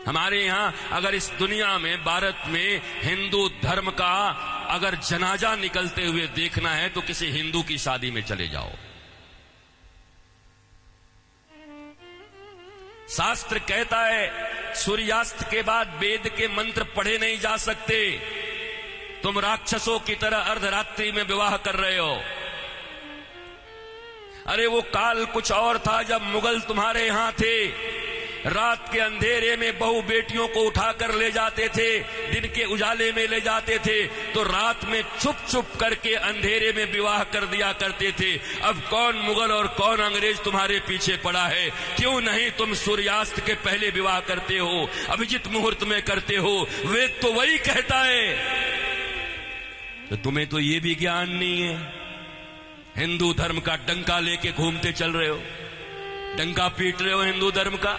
हमारे यहां अगर इस दुनिया में, भारत में हिंदू धर्म का अगर जनाजा निकलते हुए देखना है तो किसी हिंदू की शादी में चले जाओ। शास्त्र कहता है सूर्यास्त के बाद वेद के मंत्र पढ़े नहीं जा सकते। तुम राक्षसों की तरह अर्धरात्रि में विवाह कर रहे हो। अरे वो काल कुछ और था जब मुगल तुम्हारे यहां थे। रात के अंधेरे में बहू बेटियों को उठाकर ले जाते थे, दिन के उजाले में ले जाते थे, तो रात में छुप छुप करके अंधेरे में विवाह कर दिया करते थे। अब कौन मुगल और कौन अंग्रेज तुम्हारे पीछे पड़ा है? क्यों नहीं तुम सूर्यास्त के पहले विवाह करते हो, अभिजित मुहूर्त में करते हो? वेद तो वही कहता है। तो तुम्हें तो ये भी ज्ञान नहीं है। हिंदू धर्म का डंका लेके घूमते चल रहे हो, डंका पीट रहे हो हिंदू धर्म का।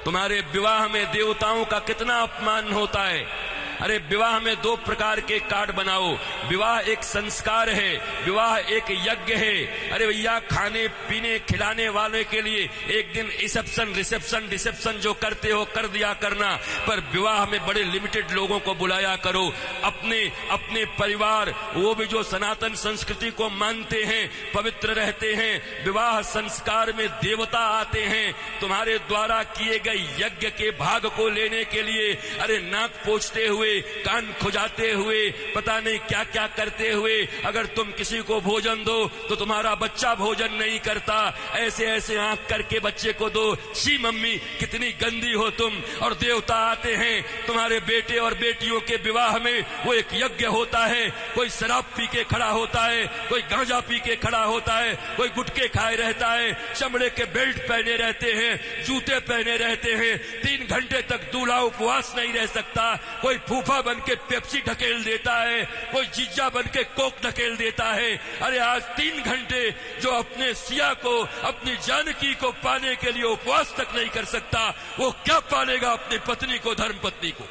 तुम्हारे विवाह में देवताओं का कितना अपमान होता है। अरे विवाह में दो प्रकार के कार्ड बनाओ। विवाह एक संस्कार है, विवाह एक यज्ञ है। अरे भैया, खाने पीने खिलाने वाले के लिए एक दिन रिसेप्शन डिसेप्शन जो करते हो कर दिया करना, पर विवाह में बड़े लिमिटेड लोगों को बुलाया करो। अपने परिवार, वो भी जो सनातन संस्कृति को मानते हैं, पवित्र रहते हैं। विवाह संस्कार में देवता आते हैं तुम्हारे द्वारा किए गए यज्ञ के भाग को लेने के लिए। अरे नाक पोंछते हुए, कान खुजाते हुए, पता नहीं क्या क्या करते हुए अगर तुम किसी को भोजन दो तो तुम्हारा बच्चा भोजन नहीं करता। ऐसे ऐसे आंख करके बच्चे को दो। शी मम्मी, कितनी गंदी हो तुम। और देवता आते हैं तुम्हारे बेटे और बेटियों के विवाह में। वो एक यज्ञ होता है। कोई शराब पी के खड़ा होता है, कोई गांजा पी के खड़ा होता है, कोई गुटके खाए रहता है, चमड़े के बेल्ट पहने रहते हैं, जूते पहने रहते हैं। 3 घंटे तक दूल्हा उपवास नहीं रह सकता। कोई फूफा बन के पेप्सी ढकेल देता है, कोई जीजा बन के कोक ढकेल देता है। अरे आज 3 घंटे जो अपने सिया को, अपनी जानकी को पाने के लिए उपवास तक नहीं कर सकता, वो क्या पालेगा अपनी पत्नी को, धर्म पत्नी को?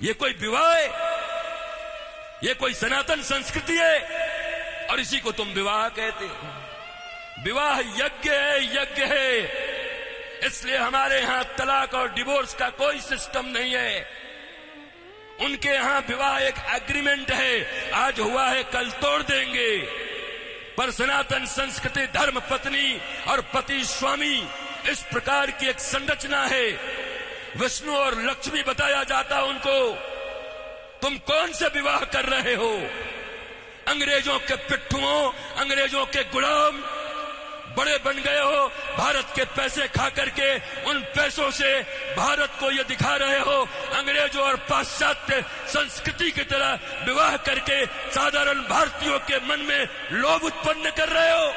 ये कोई विवाह है? ये कोई सनातन संस्कृति है? और इसी को तुम विवाह कहते हो। विवाह यज्ञ है, यज्ञ है। इसलिए हमारे यहां तलाक और डिवोर्स का कोई सिस्टम नहीं है। उनके यहां विवाह एक एग्रीमेंट है, आज हुआ है कल तोड़ देंगे। पर सनातन संस्कृति धर्म पत्नी और पति स्वामी, इस प्रकार की एक संरचना है। विष्णु और लक्ष्मी बताया जाता उनको। तुम कौन से विवाह कर रहे हो? अंग्रेजों के पिट्ठुओं, अंग्रेजों के गुलाम बड़े बन गए हो। भारत के पैसे खा करके उन पैसों से भारत को ये दिखा रहे हो अंग्रेजों और पाश्चात्य संस्कृति की तरह विवाह करके साधारण भारतीयों के मन में लोभ उत्पन्न कर रहे हो।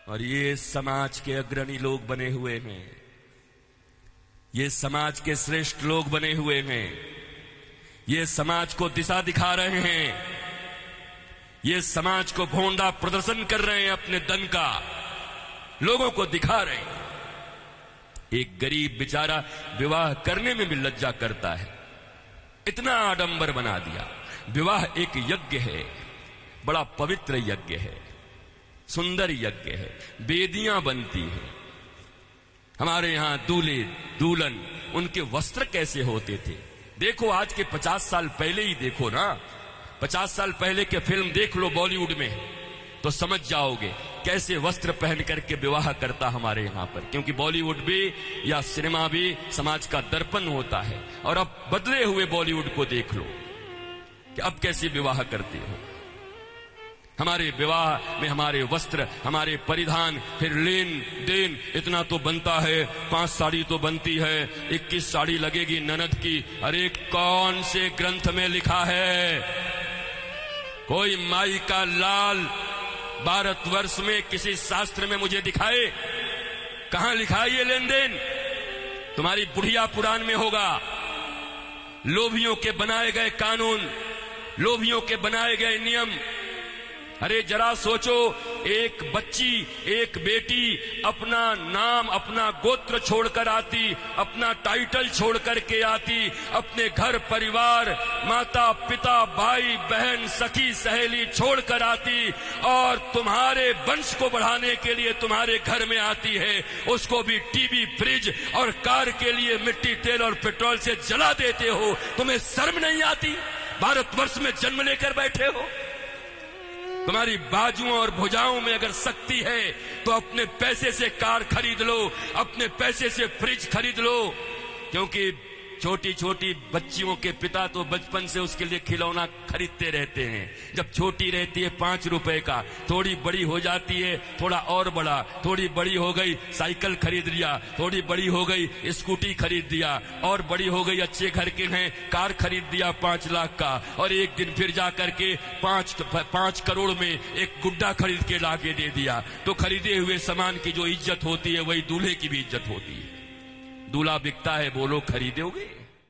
और ये समाज के अग्रणी लोग बने हुए हैं, ये समाज के श्रेष्ठ लोग बने हुए हैं, ये समाज को दिशा दिखा रहे हैं, ये समाज को भोंडा प्रदर्शन कर रहे हैं, अपने धन का लोगों को दिखा रहे हैं। एक गरीब बेचारा विवाह करने में भी लज्जा करता है, इतना आडंबर बना दिया। विवाह एक यज्ञ है, बड़ा पवित्र यज्ञ है, सुंदर यज्ञ है, वेदियां बनती हैं। हमारे यहां दूल्हे दुल्हन, उनके वस्त्र कैसे होते थे देखो। आज के 50 साल पहले ही देखो ना, 50 साल पहले के फिल्म देख लो बॉलीवुड में, तो समझ जाओगे कैसे वस्त्र पहन करके विवाह करता हमारे यहां पर। क्योंकि बॉलीवुड भी या सिनेमा भी समाज का दर्पण होता है। और अब बदले हुए बॉलीवुड को देख लो कि अब कैसे विवाह करते हो। हमारे विवाह में हमारे वस्त्र, हमारे परिधान, फिर लेन देन इतना तो बनता है। 5 साड़ी तो बनती है, 21 साड़ी लगेगी ननद की। अरे कौन से ग्रंथ में लिखा है? कोई माई का लाल भारतवर्ष में किसी शास्त्र में मुझे दिखाए? कहां लिखा है ये लेन देन? तुम्हारी बुढ़िया पुराण में होगा। लोभियों के बनाए गए कानून, लोभियों के बनाए गए नियम। अरे जरा सोचो, एक बच्ची, एक बेटी अपना नाम, अपना गोत्र छोड़कर आती, अपना टाइटल छोड़ करके आती, अपने घर परिवार, माता पिता, भाई बहन, सखी सहेली छोड़कर आती और तुम्हारे वंश को बढ़ाने के लिए तुम्हारे घर में आती है, उसको भी टीवी, फ्रिज और कार के लिए मिट्टी, तेल और पेट्रोल से जला देते हो। तुम्हें शर्म नहीं आती? भारतवर्ष में जन्म लेकर बैठे हो। तुम्हारी बाजुओं और भुजाओं में अगर शक्ति है तो अपने पैसे से कार खरीद लो, अपने पैसे से फ्रिज खरीद लो, क्योंकि छोटी छोटी बच्चियों के पिता तो बचपन से उसके लिए खिलौना खरीदते रहते हैं। जब छोटी रहती है 5 रुपए का, थोड़ी बड़ी हो जाती है थोड़ा और बड़ा, थोड़ी बड़ी हो गई साइकिल खरीद लिया, थोड़ी बड़ी हो गई स्कूटी खरीद दिया, और बड़ी हो गई अच्छे घर के हैं कार खरीद दिया 5 लाख का, और एक दिन फिर जा करके 5 करोड़ में एक गुड्डा खरीद के लाके दे दिया। तो खरीदे हुए सामान की जो इज्जत होती है वही दूल्हे की भी इज्जत होती है। दूल्हा बिकता है, बोलो खरीदोगे?